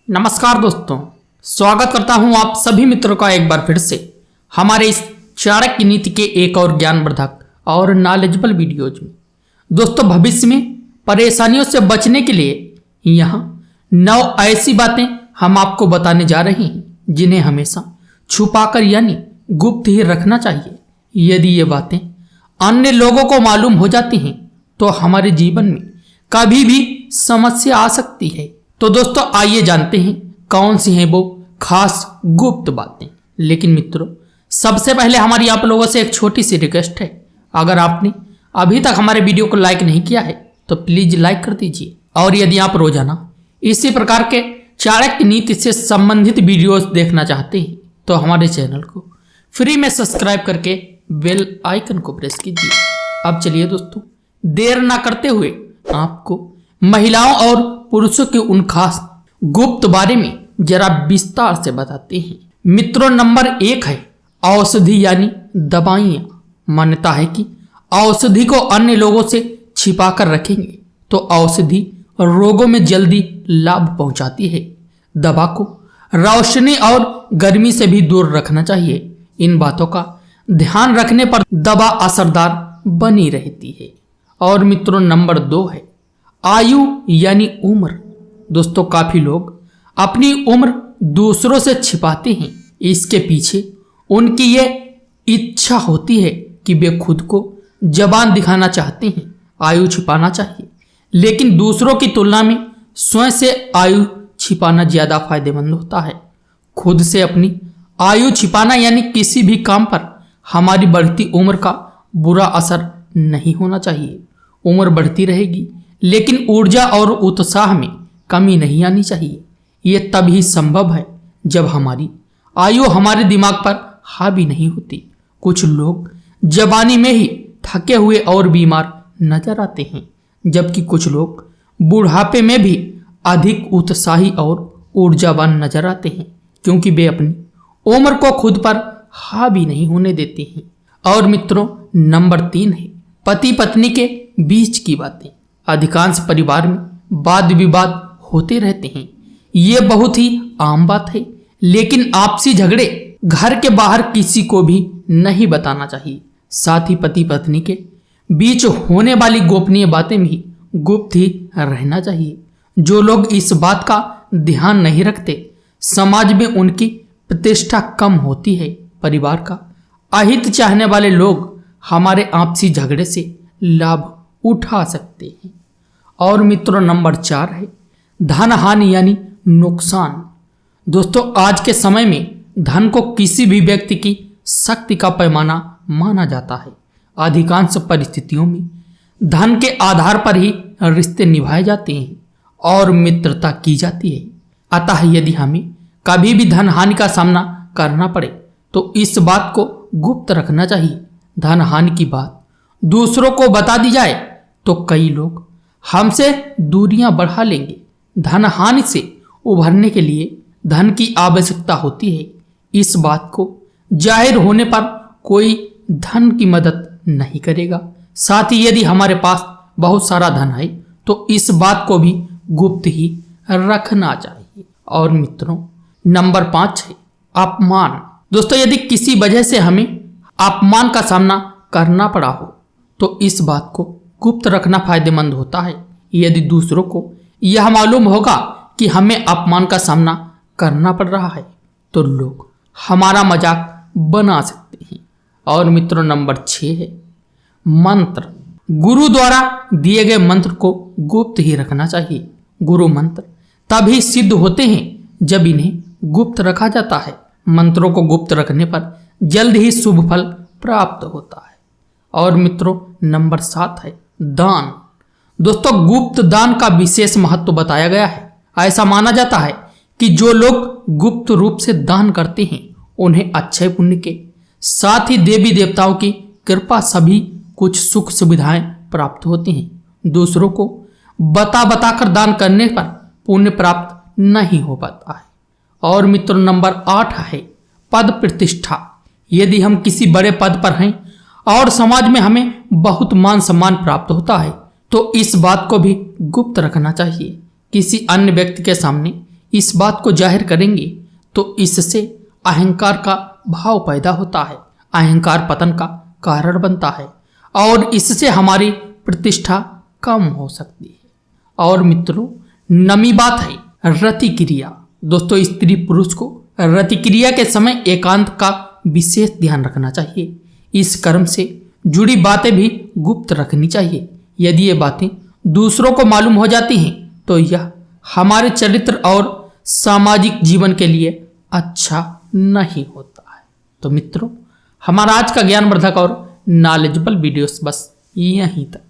नमस्कार दोस्तों, स्वागत करता हूं आप सभी मित्रों का एक बार फिर से हमारे इस चाणक्य नीति के एक और ज्ञानवर्धक और नॉलेजेबल वीडियोज में। दोस्तों, भविष्य में परेशानियों से बचने के लिए यहाँ 9 ऐसी बातें हम आपको बताने जा रहे हैं जिन्हें हमेशा छुपाकर यानी गुप्त ही रखना चाहिए। यदि ये बातें अन्य लोगों को मालूम हो जाती हैं तो हमारे जीवन में कभी भी समस्या आ सकती है। तो दोस्तों, आइए जानते हैं कौन सी हैं वो खास गुप्त बातें। लेकिन मित्रों, सबसे पहले हमारी आप लोगों से एक छोटी सी रिक्वेस्ट है। अगर आपने अभी तक हमारे वीडियो को लाइक नहीं किया है तो प्लीज लाइक कर दीजिए। और यदि आप रोजाना इसी प्रकार के चाणक्य नीति से संबंधित वीडियोस देखना चाहते हैं तो हमारे चैनल को फ्री में सब्सक्राइब करके बेल आइकन को प्रेस कीजिए। अब चलिए दोस्तों, देर ना करते हुए आपको महिलाओं और पुरुषों के उन खास गुप्त बारे में जरा विस्तार से बताते हैं। मित्रों, नंबर 1 है औषधि यानी दवाइयां। मान्यता है कि औषधि को अन्य लोगों से छिपा कर रखेंगे तो औषधि रोगों में जल्दी लाभ पहुंचाती है। दवा को रोशनी और गर्मी से भी दूर रखना चाहिए। इन बातों का ध्यान रखने पर दवा असरदार बनी रहती है। और मित्रों, नंबर 2 है आयु यानी उम्र। दोस्तों, काफी लोग अपनी उम्र दूसरों से छिपाते हैं। इसके पीछे उनकी ये इच्छा होती है कि वे खुद को जवान दिखाना चाहते हैं, आयु छिपाना चाहिए। लेकिन दूसरों की तुलना में स्वयं से आयु छिपाना ज्यादा फायदेमंद होता है। खुद से अपनी आयु छिपाना यानी किसी भी काम पर हमारी बढ़ती उम्र का बुरा असर नहीं होना चाहिए। उम्र बढ़ती रहेगी लेकिन ऊर्जा और उत्साह में कमी नहीं आनी चाहिए। ये तभी संभव है जब हमारी आयु हमारे दिमाग पर हावी नहीं होती। कुछ लोग जवानी में ही थके हुए और बीमार नजर आते हैं, जबकि कुछ लोग बुढ़ापे में भी अधिक उत्साही और ऊर्जावान नजर आते हैं, क्योंकि वे अपनी उम्र को खुद पर हावी नहीं होने देते हैं। और मित्रों, नंबर 3 है पति पत्नी के बीच की बातें। अधिकांश परिवार में वाद विवाद होते रहते हैं, ये बहुत ही आम बात है। लेकिन आपसी झगड़े घर के बाहर किसी को भी नहीं बताना चाहिए। साथ ही पति पत्नी के बीच होने वाली गोपनीय बातें भी गुप्त ही रहना चाहिए। जो लोग इस बात का ध्यान नहीं रखते, समाज में उनकी प्रतिष्ठा कम होती है। परिवार का अहित चाहने वाले लोग हमारे आपसी झगड़े से लाभ उठा सकते हैं। और मित्रों, नंबर 4 है धन हानि यानी नुकसान। दोस्तों, आज के समय में धन को किसी भी व्यक्ति की शक्ति का पैमाना माना जाता है। अधिकांश परिस्थितियों में धन के आधार पर ही रिश्ते निभाए जाते हैं और मित्रता की जाती है। अतः यदि हमें कभी भी धन हानि का सामना करना पड़े तो इस बात को गुप्त रखना चाहिए। धन हानि की बात दूसरों को बता दी जाए तो कई लोग हमसे दूरियां बढ़ा लेंगे। धन हानि से उभरने के लिए धन की आवश्यकता होती है। इस बात को जाहिर होने पर कोई धन की मदद नहीं करेगा। साथ ही यदि हमारे पास बहुत सारा धन है तो इस बात को भी गुप्त ही रखना चाहिए। और मित्रों, नंबर 5 है अपमान। दोस्तों, यदि किसी वजह से हमें अपमान का सामना करना पड़ा हो तो इस बात को गुप्त रखना फायदेमंद होता है। यदि दूसरों को यह मालूम होगा कि हमें अपमान का सामना करना पड़ रहा है तो लोग हमारा मजाक बना सकते हैं। और मित्रों, नंबर 6 है मंत्र। गुरु द्वारा दिए गए मंत्र को गुप्त ही रखना चाहिए। गुरु मंत्र तभी सिद्ध होते हैं जब इन्हें गुप्त रखा जाता है। मंत्रों को गुप्त रखने पर जल्द ही शुभ फल प्राप्त होता है। और मित्रों, नंबर 7 है दान। दोस्तों, गुप्त दान का विशेष महत्व बताया गया है। ऐसा माना जाता है कि जो लोग गुप्त रूप से दान करते हैं उन्हें अच्छे पुण्य के साथ ही देवी देवताओं की कृपा सभी कुछ सुख सुविधाएं प्राप्त होती हैं। दूसरों को बता कर दान करने पर पुण्य प्राप्त नहीं हो पाता है। और मित्रों, नंबर 8 है पद प्रतिष्ठा। यदि हम किसी बड़े पद पर हैं और समाज में हमें बहुत मान सम्मान प्राप्त होता है तो इस बात को भी गुप्त रखना चाहिए। किसी अन्य व्यक्ति के सामने इस बात को जाहिर करेंगे तो इससे अहंकार का भाव पैदा होता है। अहंकार पतन का कारण बनता है और इससे हमारी प्रतिष्ठा कम हो सकती है। और मित्रों, नवी बात है रति क्रिया। दोस्तों, स्त्री पुरुष को रति क्रिया के समय एकांत का विशेष ध्यान रखना चाहिए। इस कर्म से जुड़ी बातें भी गुप्त रखनी चाहिए। यदि ये बातें दूसरों को मालूम हो जाती हैं तो यह हमारे चरित्र और सामाजिक जीवन के लिए अच्छा नहीं होता है। तो मित्रों, हमारा आज का ज्ञानवर्धक और नॉलेजेबल वीडियोस बस यहीं तक।